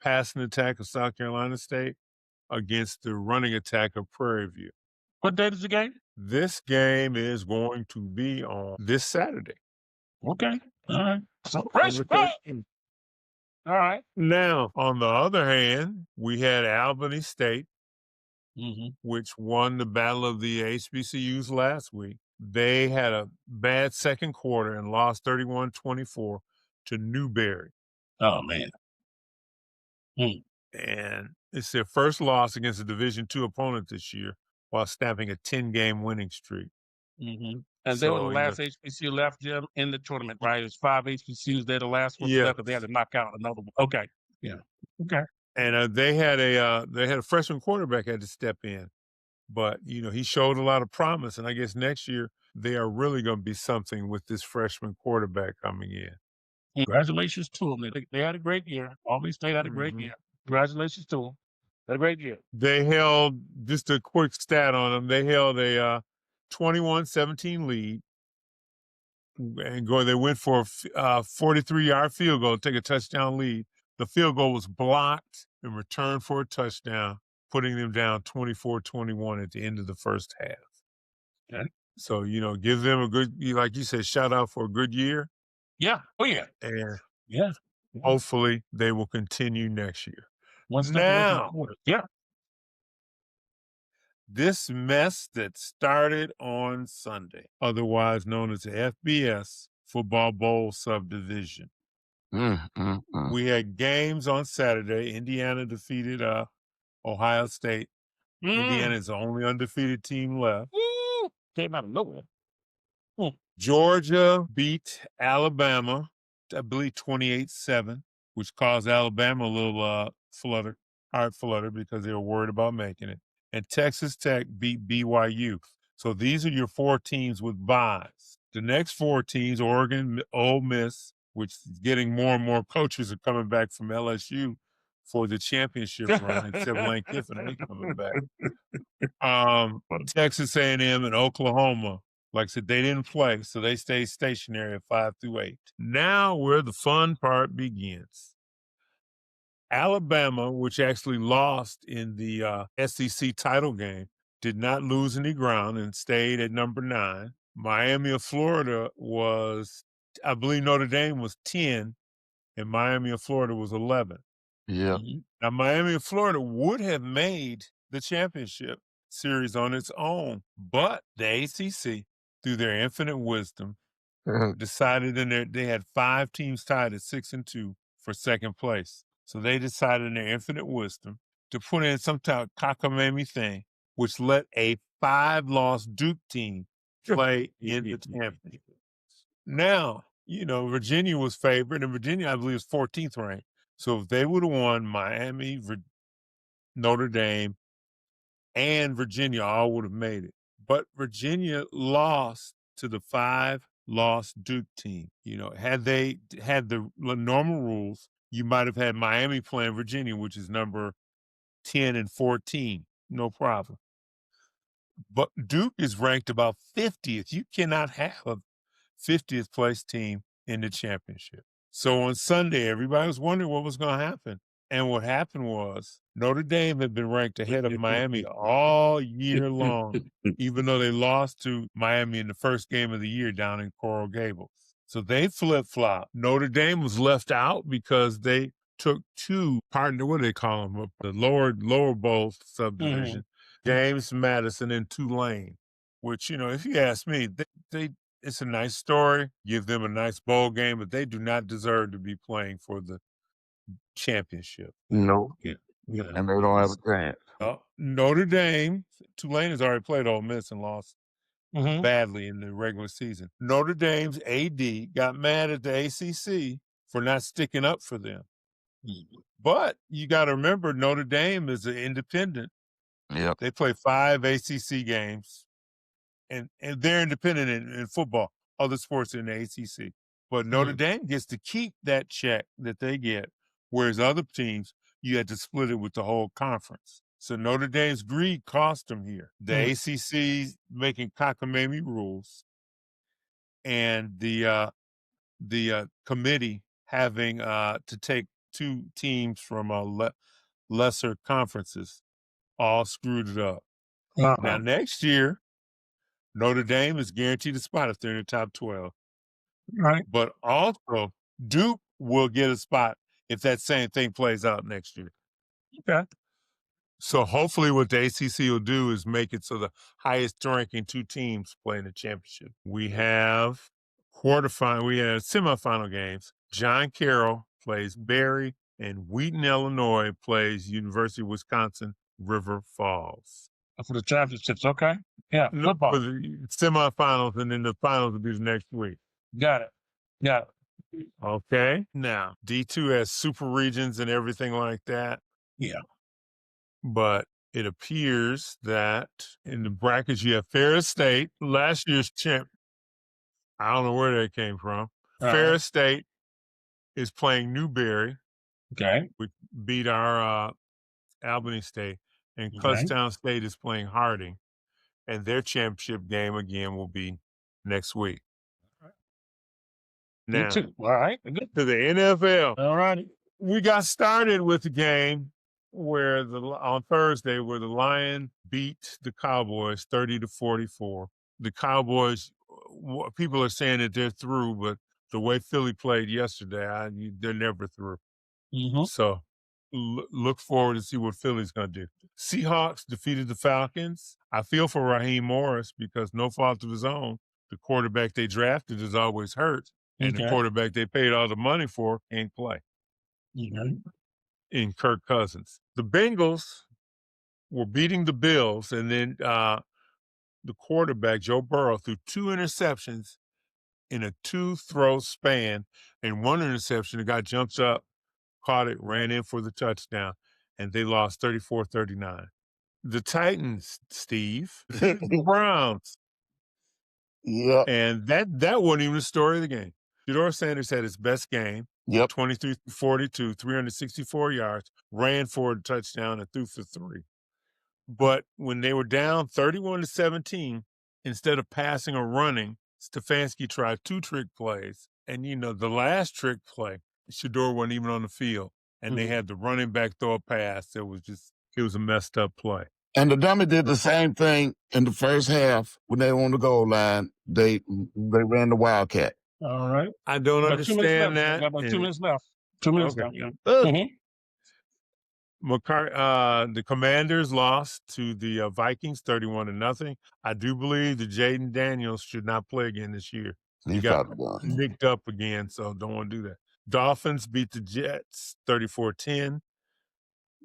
passing attack of South Carolina State against the running attack of Prairie View. What date is the game? This game is going to be on this Saturday. Okay. All right. Celebration Bowl. All right. Now, on the other hand, we had Albany State, which won the battle of the HBCUs last week. They had a bad second quarter and lost 31-24 to Newberry. Oh, man. And it's their first loss against a Division II opponent this year while snapping a 10-game winning streak. And they were the last HBCU left, Jim, in the tournament, right? It's 5 HBCUs. They're the last ones left, but they had to knock out another one. Okay. Yeah. Okay. And they had a freshman quarterback had to step in, but you know he showed a lot of promise. And I guess next year they are really going to be something with this freshman quarterback coming in. Congratulations to them. They had a great year. Albany State had a great year. Congratulations to them. Had a great year. They held, just a quick stat on them, they held a 21-17 lead. And they went for a 43-yard field goal to take a touchdown lead. The field goal was blocked and returned for a touchdown, putting them down 24-21 at the end of the first half. Okay. So, you know, give them a good, like you said, shout out for a good year. Yeah. Oh, yeah. And yeah. Hopefully they will continue next year. Now, this mess that started on Sunday, otherwise known as the FBS Football Bowl Subdivision. We had games on Saturday. Indiana defeated Ohio State. Indiana is the only undefeated team left. Came out of nowhere. Georgia beat Alabama, I believe 28-7. which caused Alabama a little heart flutter because they were worried about making it. And Texas Tech beat BYU. So these are your 4 teams with byes. The next 4 teams, Oregon, Ole Miss, which is getting more and more coaches are coming back from LSU for the championship run, except Lane Kiffin ain't coming back. Texas A&M and Oklahoma, like I said, they didn't play, so they stayed stationary at 5 through 8. Now where the fun part begins. Alabama, which actually lost in the SEC title game, did not lose any ground and stayed at number 9. Miami of Florida was, I believe Notre Dame was 10, and Miami of Florida was 11. Yeah. Now, Miami of Florida would have made the championship series on its own, but the ACC, through their infinite wisdom, decided they had 5 teams tied at 6 and 2 for second place. So they decided in their infinite wisdom to put in some type of cockamamie thing, which let a 5-loss Duke team play in the championship. Now, Virginia was favored, and Virginia, I believe, is 14th ranked. So if they would have won, Miami, Notre Dame, and Virginia all would have made it. But Virginia lost to the 5-loss Duke team. Had they had the normal rules, you might have had Miami playing Virginia, which is number 10 and 14. No problem. But Duke is ranked about 50th. You cannot have a 50th place team in the championship. So on Sunday, everybody was wondering what was going to happen. And what happened was Notre Dame had been ranked ahead of Miami all year long, even though they lost to Miami in the first game of the year down in Coral Gables. So they flip-flopped. Notre Dame was left out because they took 2 partner, what do they call them, the lower bowl subdivision, James Madison and Tulane, which, if you ask me, it's a nice story, give them a nice bowl game, but they do not deserve to be playing for the championship. No. Yeah. And they don't have a chance. Notre Dame, Tulane has already played Ole Miss and lost badly in the regular season. Notre Dame's AD got mad at the ACC for not sticking up for them. But you got to remember, Notre Dame is an independent. Yep. They play 5 ACC games, and they're independent in football, other sports in the ACC. But Notre Dame gets to keep that check that they get, whereas other teams, you had to split it with the whole conference. So Notre Dame's greed cost them here. The ACC making cockamamie rules, and the committee having to take 2 teams from lesser conferences, all screwed it up. Now next year, Notre Dame is guaranteed a spot if they're in the top 12. Right. But also, Duke will get a spot if that same thing plays out next year. Okay. So hopefully what the ACC will do is make it so the highest ranking 2 teams play in the championship. We have semifinal games. John Carroll plays Berry, and Wheaton, Illinois plays University of Wisconsin, River Falls. For the championships, okay. Yeah, football. For the semifinals, and then the finals will be the next week. Got it. Okay. Now, D2 has super regions and everything like that. Yeah. But it appears that in the brackets, you have Ferris State, last year's champ. I don't know where that came from. Ferris State is playing Newberry. Okay. We beat our Albany State. And Kutztown State is playing Harding. And their championship game, again, will be next week. Now, D2. All right. Good. to the NFL. All righty. We got started with the game on Thursday where the Lions beat the Cowboys 30-44. The Cowboys, people are saying that they're through, but the way Philly played yesterday, they're never through. So look forward to see what Philly's going to do. Seahawks defeated the Falcons. I feel for Raheem Morris because no fault of his own. The quarterback they drafted is always hurt, and the quarterback they paid all the money for can't play. In Kirk Cousins. The Bengals were beating the Bills, and then the quarterback, Joe Burrow, threw 2 interceptions in a 2-throw span, and 1 interception, the guy jumps up caught it, ran in for the touchdown, and they lost 34-39. The Titans, Steve, the Browns. Yep. And that wasn't even the story of the game. Shedeur Sanders had his best game. Yep. 23-42, 364 yards, ran for a touchdown and threw for 3. But when they were down 31-17, instead of passing or running, Stefanski tried 2 trick plays. And, the last trick play, Shedeur wasn't even on the field. And they had the running back throw a pass. It was a messed up play. And the dummy did the same thing in the first half when they were on the goal line. They ran the Wildcat. All right. I don't About 2 minutes understand left. that. Got about 2 minutes left. 2 minutes Okay. left, yeah. The Commanders lost to the Vikings 31-0. I do believe that Jaden Daniels should not play again this year. He got nicked up again, so don't want to do that. Dolphins beat the Jets 34-10.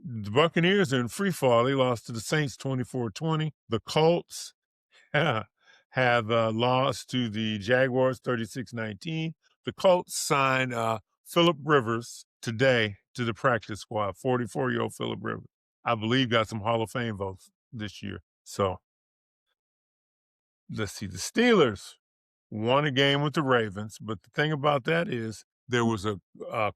The Buccaneers are in free fall. They lost to the Saints 24-20. The Colts have lost to the Jaguars 36-19. The Colts signed Phillip Rivers today to the practice squad, 44-year-old Phillip Rivers. I believe got some Hall of Fame votes this year. So let's see. The Steelers won a game with the Ravens, but the thing about that is there was a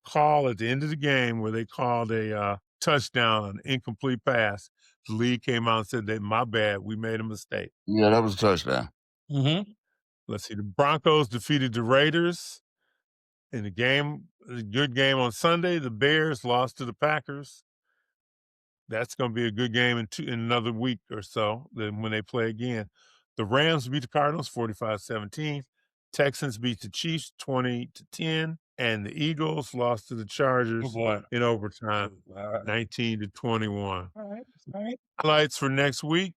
call at the end of the game where they called a touchdown, an incomplete pass. The league came out and said, that my bad, we made a mistake. Yeah, that was a touchdown. Mm-hmm. Let's see. The Broncos defeated the Raiders in a good game on Sunday. The Bears lost to the Packers. That's going to be a good game in another week or so when they play again. The Rams beat the Cardinals 45-17. Texans beat the Chiefs 20-10. And the Eagles lost to the Chargers in overtime, 19-21. All right. Highlights for next week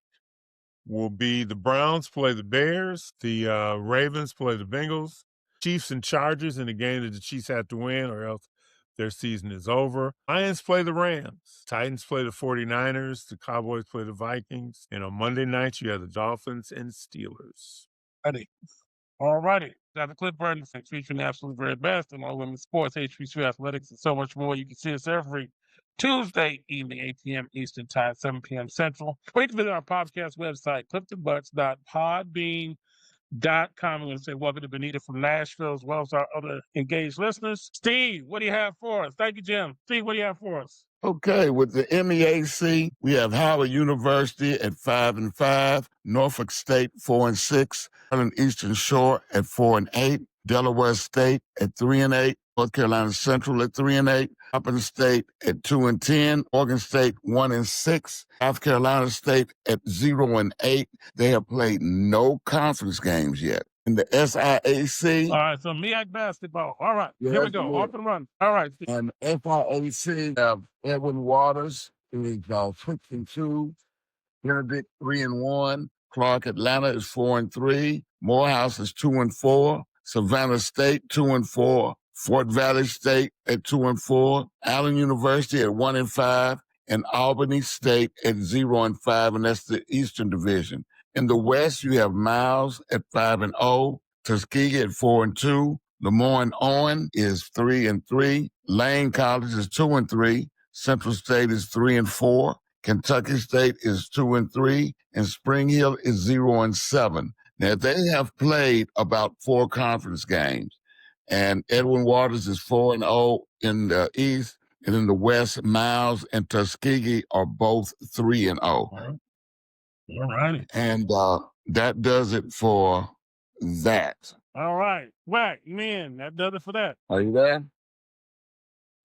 will be the Browns play the Bears, the Ravens play the Bengals, Chiefs and Chargers in a game that the Chiefs have to win or else their season is over. Lions play the Rams. Titans play the 49ers. The Cowboys play the Vikings. And on Monday night, you have the Dolphins and Steelers. Ready. All righty. Got the Clip Burton featuring the absolute very best in all women's sports, HBCU athletics, and so much more. You can see us every Tuesday evening, 8 p.m. Eastern Time, 7 p.m. Central. Or you can visit our podcast website, cliftonbutts.podbean.com. I'm going to say welcome to Benita from Nashville, as well as our other engaged listeners. Steve, what do you have for us? Thank you, Jim. Steve, what do you have for us? Okay, with the MEAC, we have Howard University at 5-5, Norfolk State 4-6, Eastern Shore at 4-8, Delaware State at 3-8, North Carolina Central at 3-8, Upper State at 2-10, Oregon State 1-6, South Carolina State at 0-8. They have played no conference games yet. In the SIAC. All right, so MEAC basketball. All right, here we go. Off and run. All right. And FIAC have Edwin Waters, who is 6-2, Benedict 3-1, Clark Atlanta is 4-3, Morehouse is 2-4, Savannah State 2-4, Fort Valley State at 2-4, Allen University at 1-5, and Albany State at 0-5, and that's the Eastern Division. In the West, you have Miles at 5-0, Tuskegee at 4-2, Lemoyne-Owen is 3-3, Lane College is 2-3, Central State is 3-4, Kentucky State is 2-3, and Spring Hill is 0-7. Now they have played about 4 conference games, and Edwin Waters is 4-0 in the East, and in the West, Miles and Tuskegee are both 3-0. All righty. And that does it for that. All right. Whack, man, that does it for that. Are you there?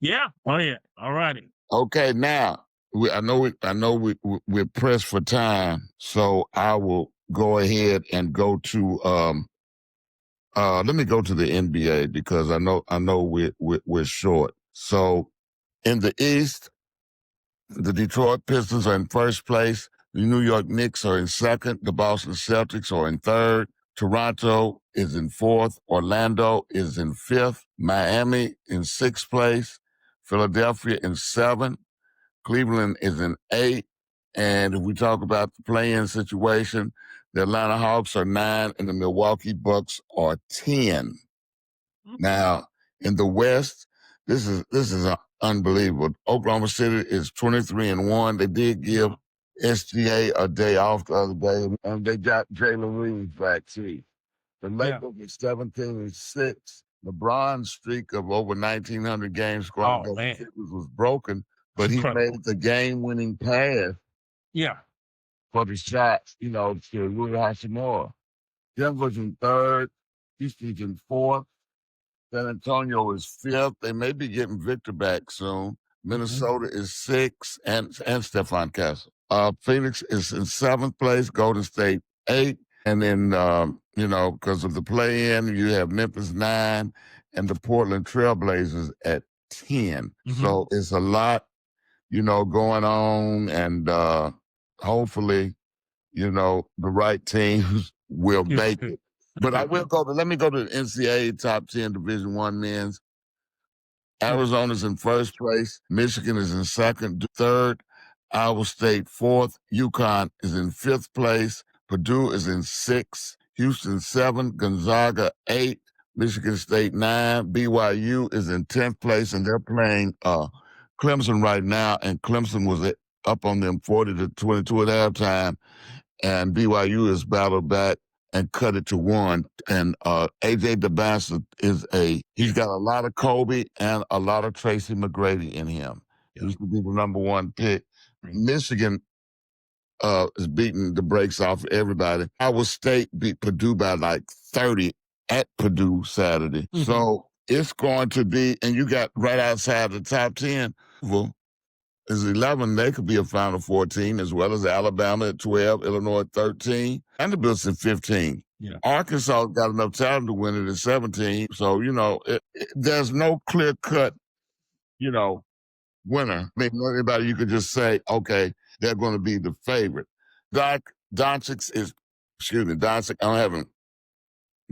Yeah. Oh, yeah. All righty. Okay, now, I know we're pressed for time, so I will go ahead and go to let me go to the NBA because I know we're short. So in the East, the Detroit Pistons are in first place. The New York Knicks are in second. The Boston Celtics are in third. Toronto is in fourth. Orlando is in fifth. Miami in sixth place. Philadelphia in seventh. Cleveland is in eighth. And if we talk about the play-in situation, the Atlanta Hawks are 9 and the Milwaukee Bucks are 10. Now, in the West, this is unbelievable. Oklahoma City is 23-1. They did give SGA a day off the other day, and they got Jalen Reeves back too. The Lakers is 17-6. LeBron's streak of over 1,900 games scoring was broken, but he made the game-winning pass. Yeah. For the shots, to Rui Hachimura. Denver's in third. Houston's in fourth. San Antonio is fifth. They may be getting Victor back soon. Minnesota is sixth, and Stephon Castle. Phoenix is in seventh place. Golden State 8. And then, because of the play-in, you have Memphis 9 and the Portland Trailblazers at 10. So it's a lot, going on, and hopefully, the right teams will make it. But let me go to the NCAA top 10 Division I men's. Arizona's in first place. Michigan is in second. Third, Iowa State fourth. UConn is in fifth place. Purdue is in sixth. Houston 7. Gonzaga 8. Michigan State 9. BYU is in 10th place, and they're playing Clemson right now, and Clemson was up on them 40-22 at halftime, and BYU has battled back and cut it to 1. And AJ DeBassett he's got a lot of Kobe and a lot of Tracy McGrady in him. He used to be the number 1 pick. Michigan is beating the brakes off everybody. Iowa State beat Purdue by like 30 at Purdue Saturday. So it's going to be, and you got right outside the top 10, is 11. They could be a Final 14, as well as Alabama at 12, Illinois at 13, Vanderbilt's at 15. Arkansas got enough talent to win it at 17. So, there's no clear-cut, winner. I mean, anybody you could just say, okay, they're going to be the favorite. Doncic, I'm having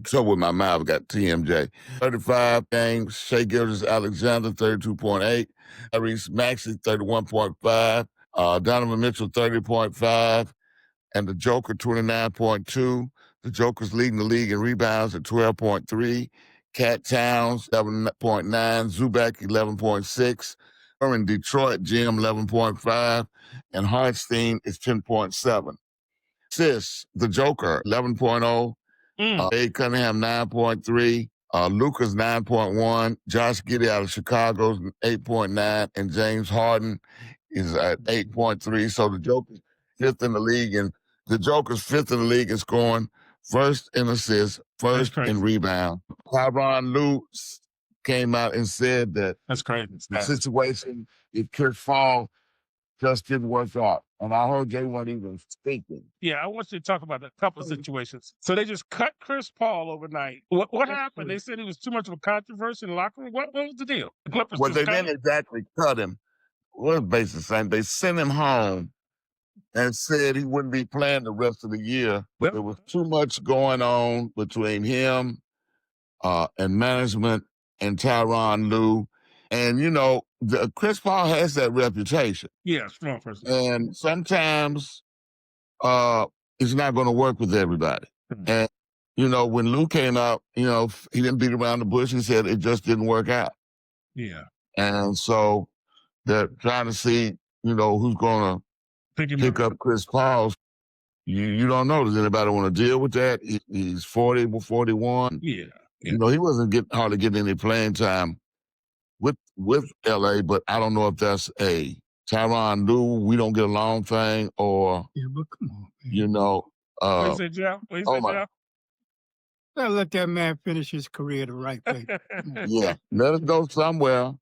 trouble with my mouth. I got TMJ. 35 games. Shai Gilgeous-Alexander, 32.8. Tyrese Maxey, 31.5. Donovan Mitchell, 30.5. And the Joker, 29.2. The Joker's leading the league in rebounds at 12.3. Cat Towns, 11.9. Zubac, 11.6. In Detroit, Jim, 11.5. And Hartstein is 10.7. The Joker, 11.0. Dave Cunningham, 9.3. Lucas, 9.1. Josh Giddey out of Chicago, 8.9. And James Harden is at 8.3. So the Joker's fifth in the league. And the Joker's fifth in the league in scoring, first in assists, first in rebound. Tyronn Lue came out and said that That's crazy. The situation, if Chris Paul just didn't work out. And I heard they weren't even speaking. Yeah, I want you to talk about a couple of situations. So they just cut Chris Paul overnight. What happened? They said he was too much of a controversy in the locker room. What was the deal? The Clippers Well, they didn't exactly cut him. Well, basically saying they sent him home and said he wouldn't be playing the rest of the year. But there was too much going on between him and management and Tyronn Lue. And, Chris Paul has that reputation. Yeah, strong person. And sometimes it's not going to work with everybody. And, when Lue came out, he didn't beat around the bush. He said it just didn't work out. Yeah. And so they're trying to see, who's going to pick up Chris Paul. You don't know. Does anybody want to deal with that? He's 40, 41. Yeah. He wasn't hardly getting any playing time with LA, but I don't know if that's a Tyronn Lue, we don't get along thing, or but come on, what you say, Jeff? Jeff? Let that man finish his career the right way. Yeah, let him go somewhere,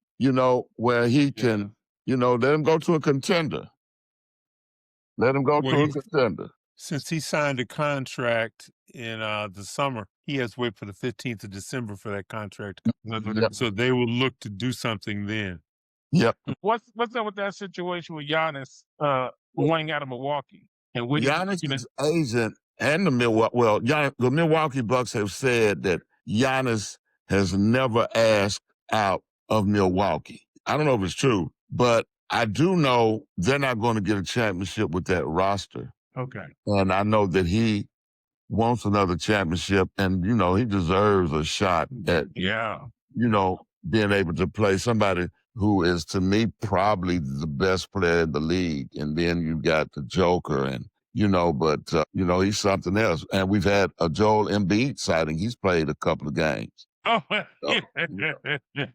where he can, let him go to a contender. Let him go to a contender. Since he signed a contract in the summer, he has to wait for the 15th of December for that contract. So they will look to do something then. Yep. What's up with that situation with Giannis wanting out of Milwaukee? And Giannis' agent and the Milwaukee Bucks have said that Giannis has never asked out of Milwaukee. I don't know if it's true, but I do know they're not going to get a championship with that roster. Okay. And I know that he wants another championship, and, he deserves a shot at, being able to play somebody who is, to me, probably the best player in the league. And then you got the Joker and, he's something else. And we've had a Joel Embiid sighting. He's played a couple of games. Oh, So,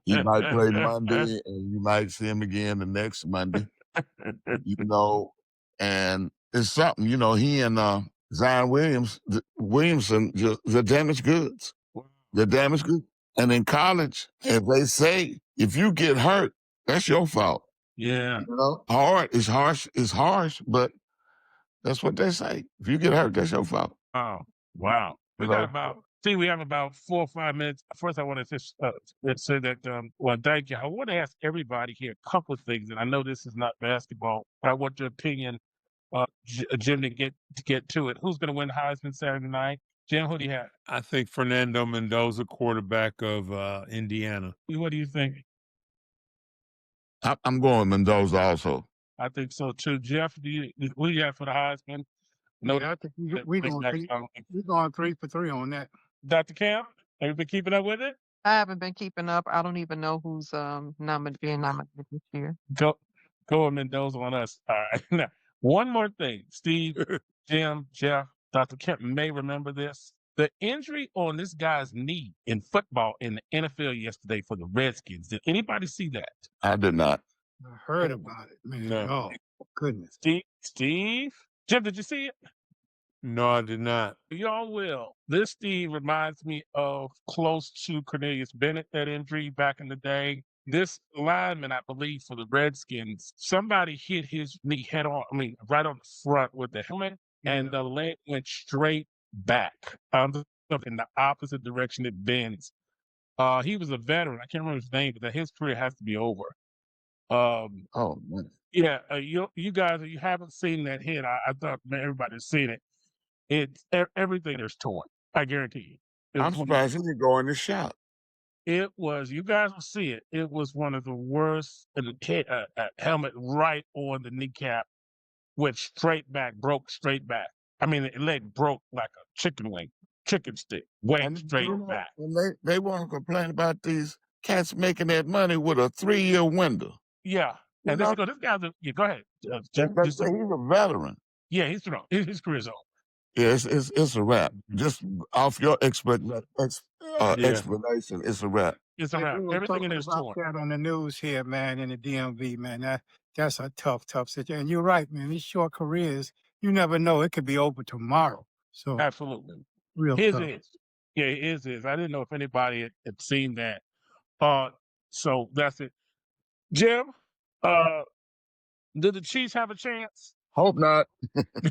he might play Monday and you might see him again the next Monday, and it's something, he and Zion Williamson, they're damaged goods. They're damaged goods. And in college, if they say, if you get hurt, that's your fault. Yeah. Hard is harsh, but that's what they say. If you get hurt, that's your fault. Wow. We have about 4 or 5 minutes. First, I want to just say that, thank you. I want to ask everybody here a couple of things, and I know this is not basketball, but I want your opinion, Jim, to get to it. Who's going to win Heisman Saturday night? Jim, who do you have? I think Fernando Mendoza, quarterback of Indiana. What do you think? I'm going Mendoza also. I think so too. Jeff, who do you have for the Heisman? No, I think we're going 3 for 3 on that. Dr. Camp, have you been keeping up with it? I haven't been keeping up. I don't even know who's being nominated this year. Go with Mendoza on us. All right. Now, one more thing. Steve, Jim, Jeff, Dr. Kemp may remember this. The injury on this guy's knee in football in the NFL yesterday for the Redskins. Did anybody see that? I did not. I heard about it, man. No. Oh, goodness. Steve? Jim, did you see it? No, I did not. Y'all will. This Steve reminds me of close to Cornelius Bennett, that injury back in the day. This lineman, I believe, for the Redskins, somebody hit his knee right on the front with the helmet, and the leg went straight back in the opposite direction it bends. He was a veteran. I can't remember his name, but his career has to be over. Oh, man. Yeah, you guys, you haven't seen that hit. I thought everybody's seen it. It's everything is torn. I guarantee you. I'm surprised he didn't go in the shop. It was. You guys will see it. It was one of the worst. Helmet right on the kneecap, went straight back, broke straight back. I mean, the leg broke like a chicken stick, went straight back. And they want to complain about these cats making that money with a 3-year window. Yeah. And this guy's go ahead. He's a veteran. Yeah, he's strong. His career's over. Yeah, it's a wrap. Just off your explanation, it's a wrap. It's a wrap. Everything in this torn. That on the news here, man, in the DMV, man. That's a tough situation. And you're right, man. These short careers, you never know. It could be over tomorrow. So absolutely. Real his tough. is. Yeah, his is. I didn't know if anybody had seen that. So that's it. Jim, did the Chiefs have a chance? Hope not.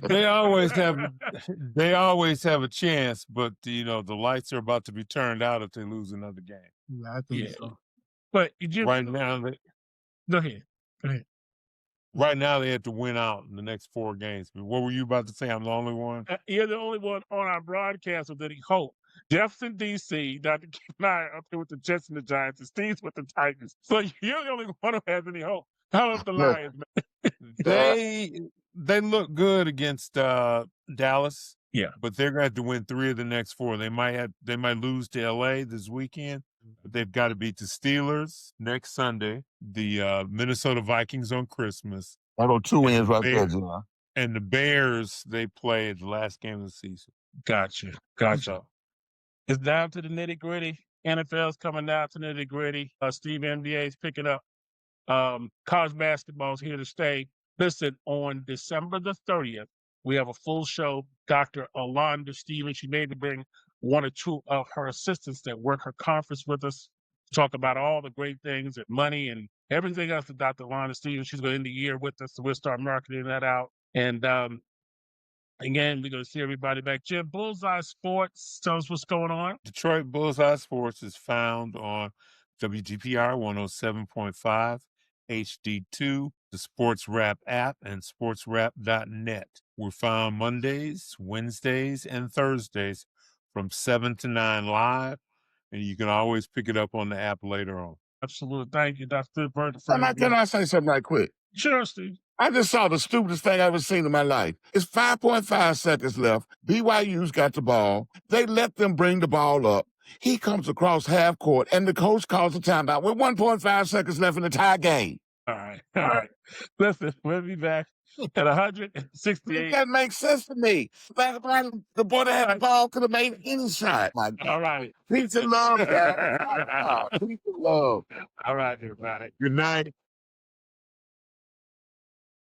They always have a chance, but the lights are about to be turned out if they lose another game. Yeah, I think so. But right now, go ahead. Right now, they have to win out in the next 4 games. But what were you about to say? I'm the only one? You're the only one on our broadcast that he hoped. Jeff's in D.C., Dr. Kim and I are up here with the Jets and the Giants, and Steve's with the Titans. So you're the only one who has any hope. How about the Lions, man? They look good against Dallas. Yeah. But they're going to have to win 3 of the next 4. They might lose to L.A. this weekend. But they've got to beat the Steelers next Sunday, the Minnesota Vikings on Christmas. I got 2 wins right there, John. And the Bears, they play the last game of the season. Gotcha. It's down to the nitty-gritty. NFL's coming down to the nitty-gritty. Steve, NBA's picking up. College basketball's here to stay. Listen, on December the 30th, we have a full show. Dr. Alonda Stevens, she may bring 1 or 2 of her assistants that work her conference with us to talk about all the great things and money and everything else that Dr. Alonda Stevens. She's going to end the year with us, so we'll start marketing that out. And again, we're going to see everybody back. Jim, Bullseye Sports, tell us what's going on. Detroit Bullseye Sports is found on WGPR 107.5, HD2, the Sports Rap app, and sportsrap.net. We're found Mondays, Wednesdays, and Thursdays from 7 to 9 live, and you can always pick it up on the app later on. Absolutely. Thank you, Dr. Bird. Can I say something right quick? Sure, Steve. I just saw the stupidest thing I've ever seen in my life. It's 5.5 seconds left. BYU's got the ball. They let them bring the ball up. He comes across half court, and the coach calls a timeout with 1.5 seconds left in the tie game. All right. Listen, we'll be back at 168. That makes sense to me. The boy that had the ball could have made any shot. My God. All right. Peace and love, guys. Peace and love. All right, everybody. Good night.